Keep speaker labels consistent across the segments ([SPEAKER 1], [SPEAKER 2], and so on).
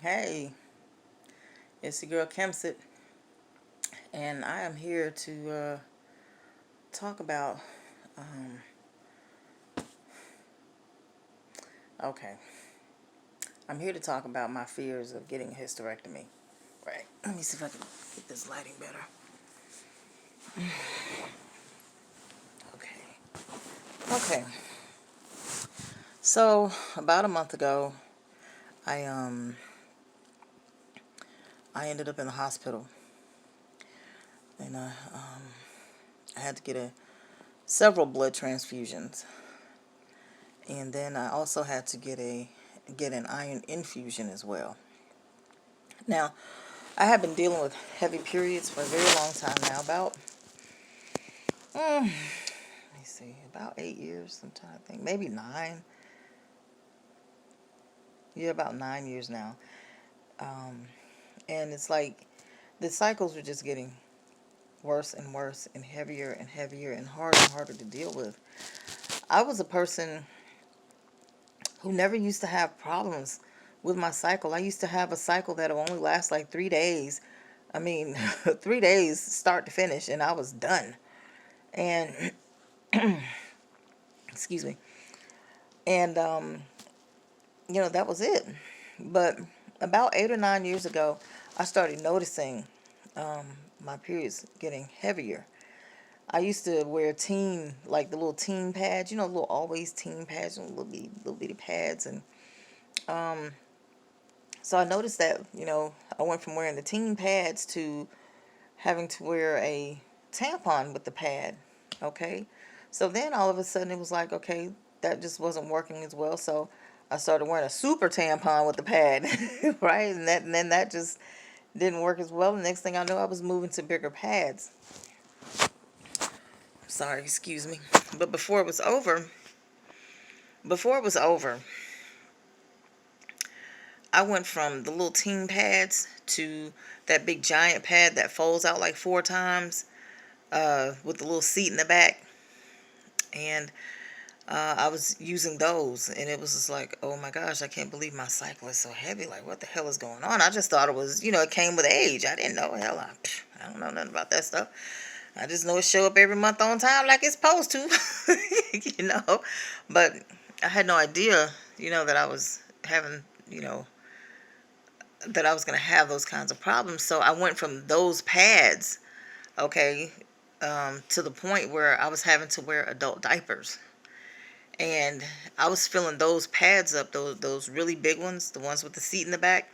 [SPEAKER 1] Hey, it's your girl Kemsit, and I am here to talk about. Um, okay, I'm here to talk about my fears of getting a hysterectomy. Right. Let me see if I can get this lighting better. Okay. Okay. So about a month ago, I I ended up in the hospital, and I had to get several blood transfusions, and then I also had to get an iron infusion as well. Now, I have been dealing with heavy periods for a very long time now, let me see, about 8 years, I'm trying to think, maybe 9. Yeah, about 9 years now. Um, and it's like the cycles were just getting worse and worse and heavier and harder to deal with. I was a person who never used to have problems with my cycle. I used to have a cycle that would only last like 3 days. I mean, 3 days start to finish, and I was done. And excuse me. And that was it. But about 8 or 9 years ago, I started noticing um, my periods getting heavier. I used to wear like the little teen pads, little always teen pads, and little bitty pads, and um, so I noticed that, I went from wearing the teen pads to having to wear a tampon with the pad. Okay, so then all of a sudden it was like, okay, that just wasn't working as well, so I started wearing a super tampon with the pad, right? And then that just didn't work as well. The next thing I know, I was moving to bigger pads. Sorry, excuse me. But before it was over, I went from the little teen pads to that big giant pad that folds out like 4 times, with the little seat in the back. And I was using those, and it was just like, oh my gosh, I can't believe my cycle is so heavy. Like, what the hell is going on? I just thought it was, it came with age. I didn't know. Hell, I don't know nothing about that stuff. I just know it show up every month on time like it's supposed to, you know. But I had no idea, that I was having, that I was going to have those kinds of problems. So I went from those pads, okay, to the point where I was having to wear adult diapers. And I was filling those pads up, those really big ones, the ones with the seat in the back.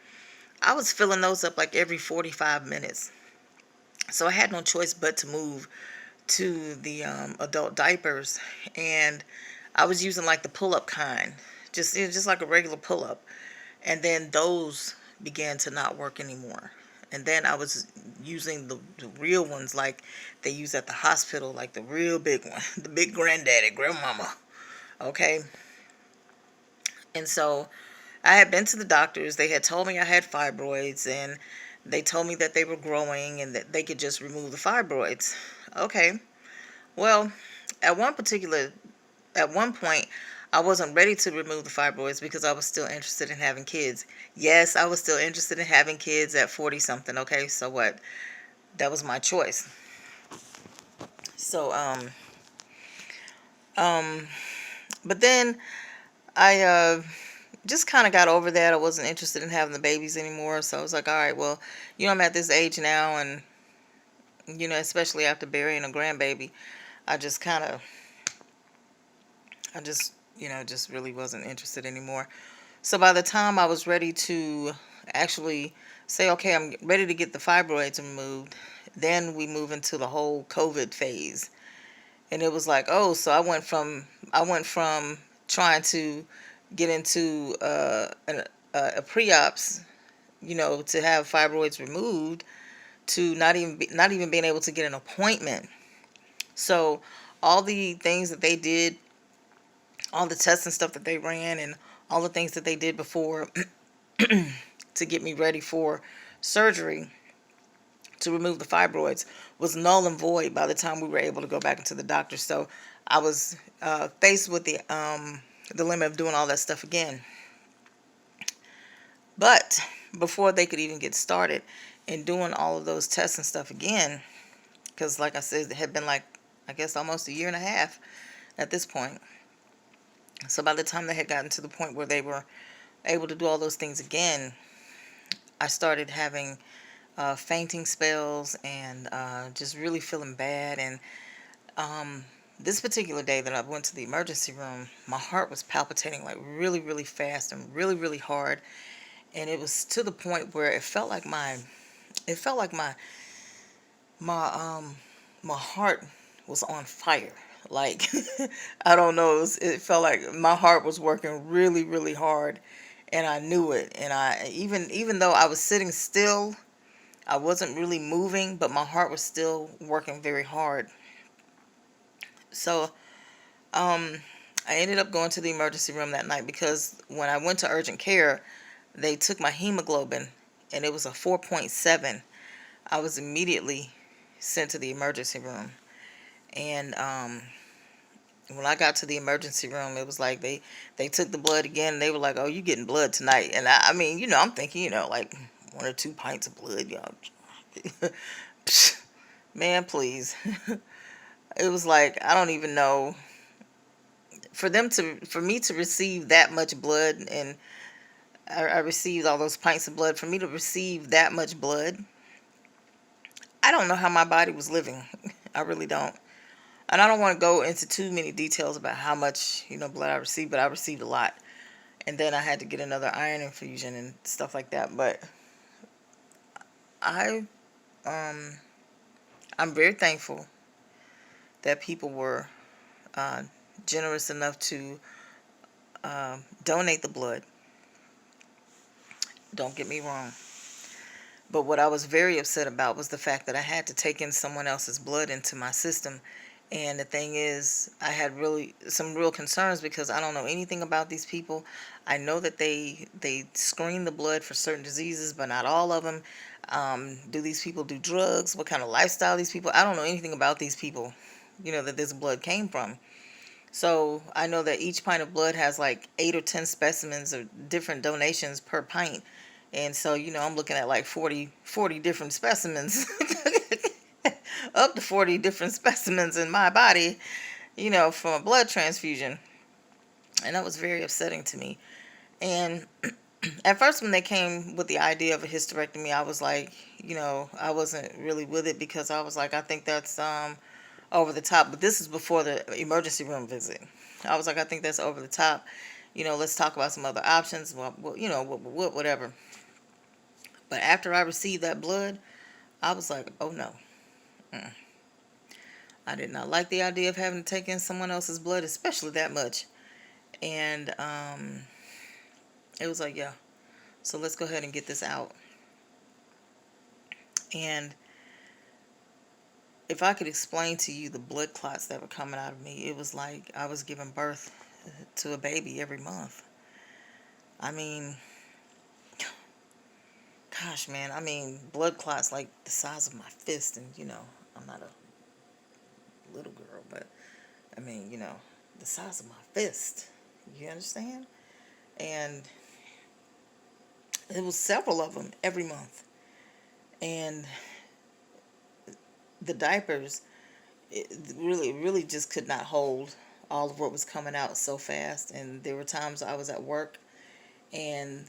[SPEAKER 1] I was filling those up like every 45 minutes. So I had no choice but to move to the adult diapers, and I was using like the pull-up kind, just like a regular pull-up, and then those began to not work anymore. And then I was using the real ones like they use at the hospital, like the real big one, the big granddaddy, grandmama. Okay. And so I had been to the doctors. They had told me I had fibroids, and they told me that they were growing and that they could just remove the fibroids. Okay. Well, at one point, I wasn't ready to remove the fibroids because I was still interested in having kids. Yes, I was still interested in having kids at 40 something. Okay, so what? That was my choice. So um but then I just kind of got over that. I wasn't interested in having the babies anymore. So I was like, all right, well, I'm at this age now, and especially after burying a grandbaby, I just kind of I just really wasn't interested anymore. So by the time I was ready to actually say, okay, I'm ready to get the fibroids removed, then we move into the whole COVID phase. And it was like, oh, so I went from trying to get into a pre-ops, to have fibroids removed, to not even being able to get an appointment. So all the things that they did, all the tests and stuff that they ran, and all the things that they did before to get me ready for surgery to remove the fibroids was null and void by the time we were able to go back into the doctor. So I was faced with the limit of doing all that stuff again. But before they could even get started in doing all of those tests and stuff again, because like I said, it had been like, I guess, almost a year and a half at this point. So by the time they had gotten to the point where they were able to do all those things again, I started having fainting spells and just really feeling bad. And this particular day that I went to the emergency room, my heart was palpitating like really, really fast and really, really hard. And it was to the point where it felt like my my heart was on fire. Like I don't know, it felt like my heart was working really, really hard, and I knew it. And I even though I was sitting still, I wasn't really moving, but my heart was still working very hard. So I ended up going to the emergency room that night because when I went to urgent care, they took my hemoglobin and it was a 4.7. I was immediately sent to the emergency room. And when I got to the emergency room, it was like they took the blood again. And they were like, "Oh, you getting blood tonight?" And I mean, I'm thinking, like 1 or 2 pints of blood, y'all. Man, please. It was like, I don't even know. For me to receive that much blood, and I received all those pints of blood. For me to receive that much blood, I don't know how my body was living. I really don't. And I don't want to go into too many details about how much, blood I received, but I received a lot. And then I had to get another iron infusion and stuff like that. But I, I'm very thankful that people were uh, generous enough to donate the blood. Don't get me wrong. But what I was very upset about was the fact that I had to take in someone else's blood into my system. And the thing is, I had really some real concerns because I don't know anything about these people. I know that they screen the blood for certain diseases, but not all of them. Do these people do drugs? What kind of lifestyle these people? I don't know anything about these people, that this blood came from. So I know that each pint of blood has like 8 or 10 specimens or different donations per pint. And so, I'm looking at like 40 different specimens, up to 40 different specimens in my body, from a blood transfusion. And that was very upsetting to me. And at first when they came with the idea of a hysterectomy, I was like, I wasn't really with it because I was like, I think that's over the top. But this is before the emergency room visit. I was like, I think that's over the top. Let's talk about some other options. Well, whatever. But after I received that blood, I was like, oh no. I did not like the idea of having to take in someone else's blood, especially that much. And it was like, yeah, so let's go ahead and get this out. And if I could explain to you the blood clots that were coming out of me, it was like I was giving birth to a baby every month. I mean, gosh, man, blood clots like the size of my fist. And, I'm not a little girl, but the size of my fist. You understand? And it was several of them every month. And the diapers, it really just could not hold all of what was coming out so fast. And there were times I was at work and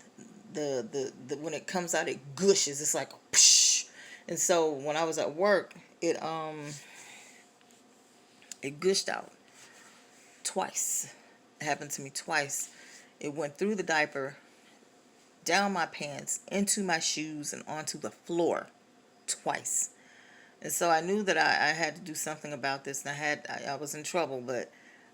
[SPEAKER 1] the when it comes out, it gushes. It's like psh. And so when I was at work, it gushed out twice. It happened to me twice. It went through the diaper, down my pants, into my shoes, and onto the floor twice. And so I knew that I had to do something about this, and I was in trouble, but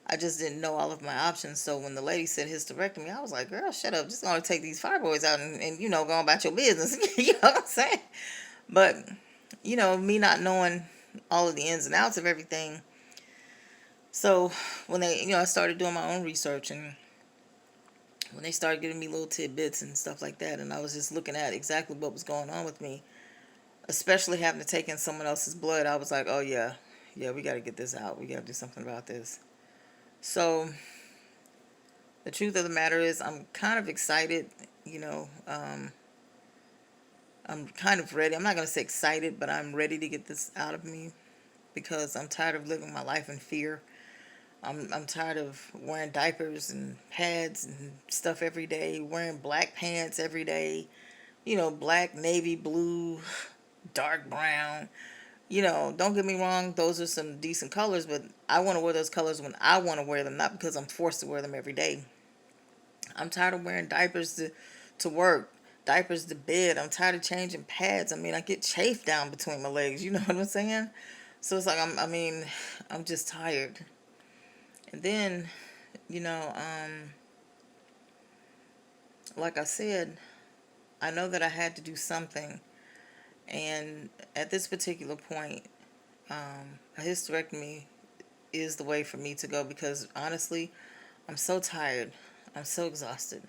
[SPEAKER 1] I just didn't know all of my options. So when the lady said hysterectomy, I was like, girl, shut up. Just going to take these fibroids out and go about your business. You know what I'm saying? But, me not knowing all of the ins and outs of everything. So when I started doing my own research, and when they started giving me little tidbits and stuff like that, and I was just looking at exactly what was going on with me, especially having to take in someone else's blood, I was like, oh yeah, we got to get this out. We got to do something about this. So the truth of the matter is, I'm kind of excited, I'm kind of ready. I'm not going to say excited, but I'm ready to get this out of me because I'm tired of living my life in fear. I'm tired of wearing diapers and pads and stuff every day, wearing black pants every day, black, navy, blue, dark brown. Don't get me wrong, those are some decent colors, but I want to wear those colors when I want to wear them, not because I'm forced to wear them every day. I'm tired of wearing diapers to work, diapers to bed. I'm tired of changing pads. I mean, I get chafed down between my legs. You know what I'm saying? So it's like I'm just tired. And then, you know, um, like I said, I know that I had to do something. And at this particular point, a hysterectomy is the way for me to go because honestly, I'm so tired. I'm so exhausted.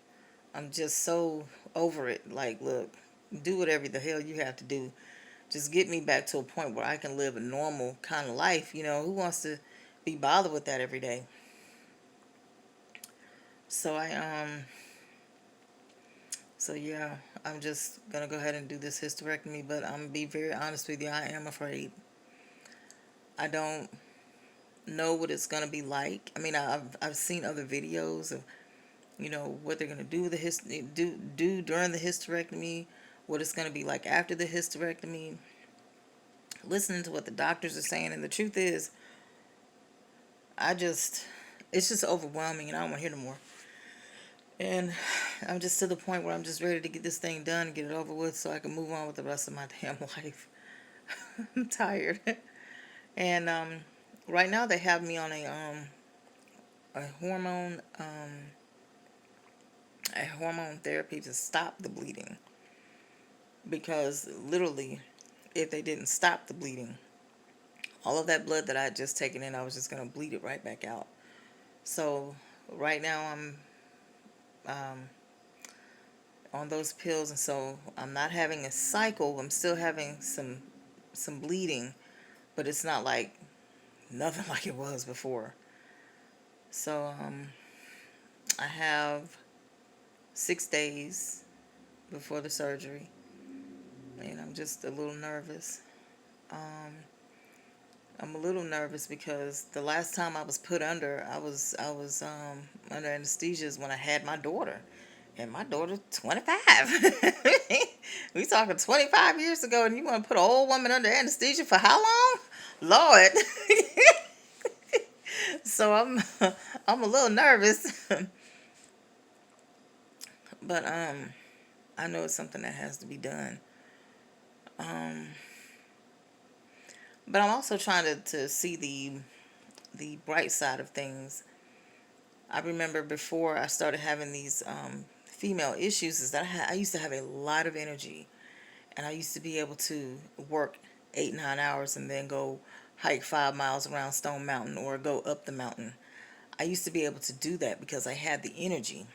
[SPEAKER 1] I'm just so over it. Like, look, do whatever the hell you have to do. Just get me back to a point where I can live a normal kind of life. Who wants to be bothered with that every day? So so yeah, I'm just gonna go ahead and do this hysterectomy. But I'm gonna be very honest with you. I am afraid. I don't know what it's gonna be like. I mean, I've seen other videos of what they're gonna do with do during the hysterectomy, what it's gonna be like after the hysterectomy. Listening to what the doctors are saying, and the truth is, it's just overwhelming, and I don't want to hear no more. And I'm just to the point where I'm just ready to get this thing done and get it over with so I can move on with the rest of my damn life. I'm tired. And right now they have me on a hormone therapy to stop the bleeding, because literally, if they didn't stop the bleeding, all of that blood that I had just taken in, I was just going to bleed it right back out. So right now I'm on those pills, and so I'm not having a cycle. I'm still having some bleeding, but it's not like nothing like it was before. So I have 6 days before the surgery, and I'm just a little nervous. Um, I'm a little nervous because the last time I was put under, I was under anesthesia is when I had my daughter, and my daughter's 25. We talking 25 years ago, and you want to put an old woman under anesthesia for how long? Lord. So I'm a little nervous, but I know it's something that has to be done. Um, but I'm also trying to see the bright side of things. I remember before I started having these female issues is that I used to have a lot of energy, and I used to be able to work 8-9 hours and then go hike 5 miles around Stone Mountain or go up the mountain. I used to be able to do that because I had the energy.